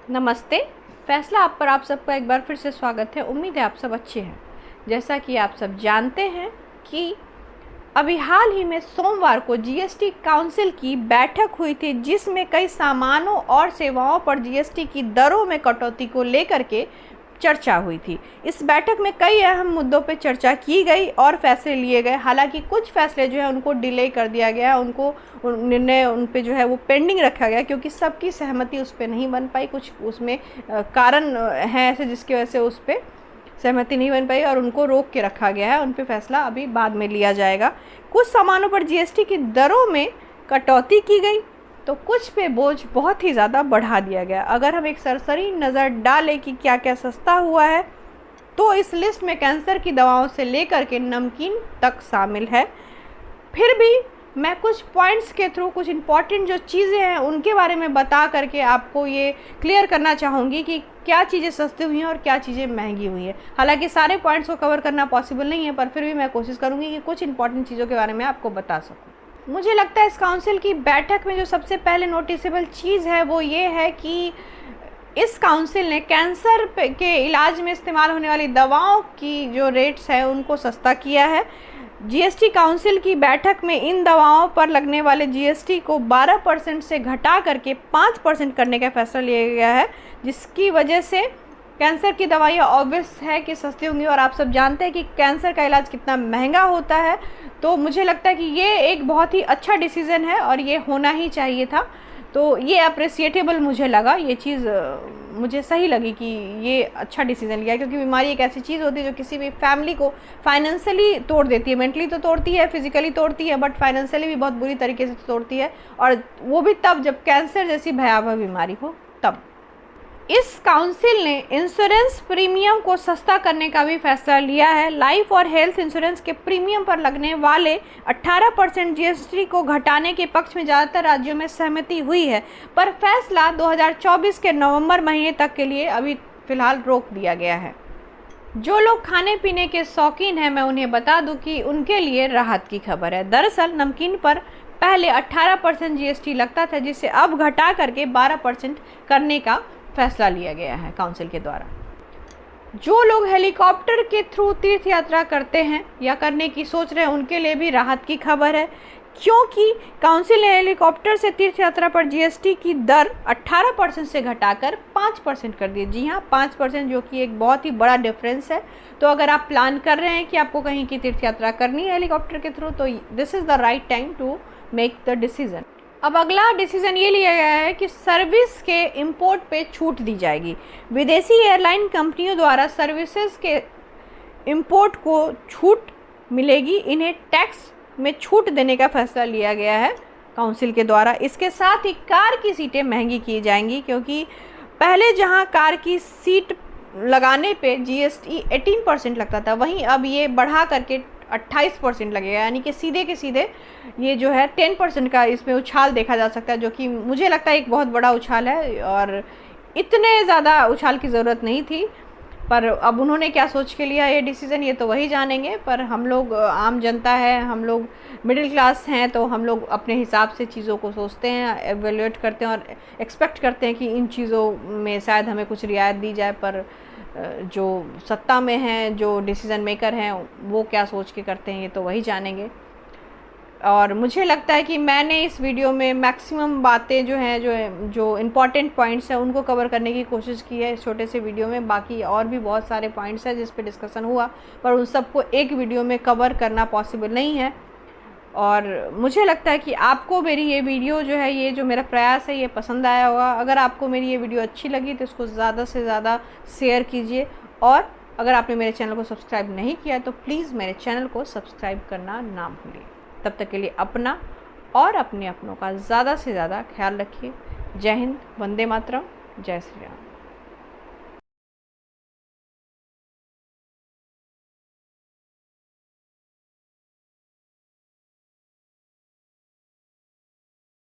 नमस्ते। फैसला आप पर आप सबका एक बार फिर से स्वागत है। उम्मीद है आप सब अच्छे हैं। जैसा कि आप सब जानते हैं कि अभी हाल ही में सोमवार को जीएसटी काउंसिल की बैठक हुई थी, जिसमें कई सामानों और सेवाओं पर जीएसटी की दरों में कटौती को लेकर के चर्चा हुई थी। इस बैठक में कई अहम मुद्दों पर चर्चा की गई और फैसले लिए गए। हालांकि कुछ फैसले जो है उनको डिले कर दिया गया, उनको निर्णय उन पे जो है वो पेंडिंग रखा गया, क्योंकि सबकी सहमति उस पर नहीं बन पाई। कुछ उसमें कारण हैं ऐसे जिसकी वजह से उस पर सहमति नहीं बन पाई और उनको रोक के रखा गया है। उन पे फैसला अभी बाद में लिया जाएगा। कुछ सामानों पर जीएसटी की दरों में कटौती की गई तो कुछ पे बोझ बहुत ही ज़्यादा बढ़ा दिया गया। अगर हम एक सरसरी नज़र डालें कि क्या क्या सस्ता हुआ है, तो इस लिस्ट में कैंसर की दवाओं से लेकर के नमकीन तक शामिल है। फिर भी मैं कुछ पॉइंट्स के थ्रू कुछ इम्पॉर्टेंट जो चीज़ें हैं उनके बारे में बता करके आपको ये क्लियर करना चाहूँगी कि क्या चीज़ें सस्ती हुई हैं और क्या चीज़ें महंगी हुई हैं। हालांकि सारे पॉइंट्स को कवर करना पॉसिबल नहीं है, पर फिर भी मैं कोशिश करूँगी कि कुछ इंपॉर्टेंट चीज़ों के बारे में आपको बता सकूँ। मुझे लगता है इस काउंसिल की बैठक में जो सबसे पहले नोटिसेबल चीज़ है वो ये है कि इस काउंसिल ने कैंसर के इलाज में इस्तेमाल होने वाली दवाओं की जो रेट्स है उनको सस्ता किया है। जीएसटी काउंसिल की बैठक में इन दवाओं पर लगने वाले जीएसटी को 12% से घटा करके 5% करने का फैसला लिया गया है, जिसकी वजह से कैंसर की दवाइयाँ ऑब्वियस है कि सस्ती होंगी। और आप सब जानते हैं कि कैंसर का इलाज कितना महंगा होता है, तो मुझे लगता है कि ये एक बहुत ही अच्छा डिसीज़न है और ये होना ही चाहिए था। तो ये अप्रिसिएटेबल मुझे लगा, ये चीज़ मुझे सही लगी कि ये अच्छा डिसीज़न लिया, क्योंकि बीमारी एक ऐसी चीज़ होती है जो किसी भी फैमिली को फाइनेंशियली तोड़ देती है। मेंटली तो तोड़ती है, फिजिकली तोड़ती है, बट फाइनेंशियली भी बहुत बुरी तरीके से तोड़ती है, और वो भी तब जब कैंसर जैसी भयावह बीमारी हो तब। इस काउंसिल ने इंश्योरेंस प्रीमियम को सस्ता करने का भी फैसला लिया है। लाइफ और हेल्थ इंश्योरेंस के प्रीमियम पर लगने वाले 18% जीएसटी को घटाने के पक्ष में ज़्यादातर राज्यों में सहमति हुई है, पर फैसला 2024 के नवंबर महीने तक के लिए अभी फ़िलहाल रोक दिया गया है। जो लोग खाने पीने के शौकीन हैं, मैं उन्हें बता दूं कि उनके लिए राहत की खबर है। दरअसल नमकीन पर पहले 18% जीएसटी लगता था, जिसे अब घटा करके 12% करने का फैसला लिया गया है काउंसिल के द्वारा। जो लोग हेलीकॉप्टर के थ्रू तीर्थ यात्रा करते हैं या करने की सोच रहे हैं, उनके लिए भी राहत की खबर है, क्योंकि काउंसिल ने हेलीकॉप्टर से तीर्थ यात्रा पर जीएसटी की दर 18% से घटाकर 5% कर दी। जी हाँ, 5%, जो कि एक बहुत ही बड़ा डिफरेंस है। तो अगर आप प्लान कर रहे हैं कि आपको कहीं की तीर्थ यात्रा करनी है हेलीकॉप्टर के थ्रू, तो this is the right time to make the decision. अब अगला डिसीज़न ये लिया गया है कि सर्विस के इंपोर्ट पे छूट दी जाएगी। विदेशी एयरलाइन कंपनियों द्वारा सर्विसेज के इंपोर्ट को छूट मिलेगी। इन्हें टैक्स में छूट देने का फैसला लिया गया है काउंसिल के द्वारा। इसके साथ ही कार की सीटें महंगी की जाएंगी, क्योंकि पहले जहां कार की सीट लगाने पे जीएसटी 18% लगता था, वहीं अब ये बढ़ा करके 28% लगेगा। यानी कि सीधे के सीधे ये जो है 10% का इसमें उछाल देखा जा सकता है, जो कि मुझे लगता है एक बहुत बड़ा उछाल है और इतने ज़्यादा उछाल की ज़रूरत नहीं थी। पर अब उन्होंने क्या सोच के लिया ये डिसीज़न, ये तो वही जानेंगे। पर हम लोग आम जनता है, हम लोग मिडिल क्लास हैं, तो हम लोग अपने हिसाब से चीज़ों को सोचते हैं, एवेल्यूएट करते हैं और एक्सपेक्ट करते हैं कि इन चीज़ों में शायद हमें कुछ रियायत दी जाए। पर जो सत्ता में हैं, जो डिसीज़न मेकर हैं, वो क्या सोच के करते हैं, ये तो वही जानेंगे। और मुझे लगता है कि मैंने इस वीडियो में मैक्सिमम बातें जो हैं, जो इम्पॉर्टेंट पॉइंट्स हैं, उनको कवर करने की कोशिश की है इस छोटे से वीडियो में। बाकी और भी बहुत सारे पॉइंट्स हैं जिस पे डिस्कशन हुआ, पर उन सबको एक वीडियो में कवर करना पॉसिबल नहीं है। और मुझे लगता है कि आपको मेरी ये वीडियो जो है, ये जो मेरा प्रयास है, ये पसंद आया होगा। अगर आपको मेरी ये वीडियो अच्छी लगी तो इसको ज़्यादा से ज़्यादा शेयर कीजिए, और अगर आपने मेरे चैनल को सब्सक्राइब नहीं किया तो प्लीज़ मेरे चैनल को सब्सक्राइब करना ना भूलिए। तब तक के लिए अपना और अपने अपनों का ज़्यादा से ज़्यादा ख्याल रखिए। जय हिंद, वंदे मातरम, जय श्री राम।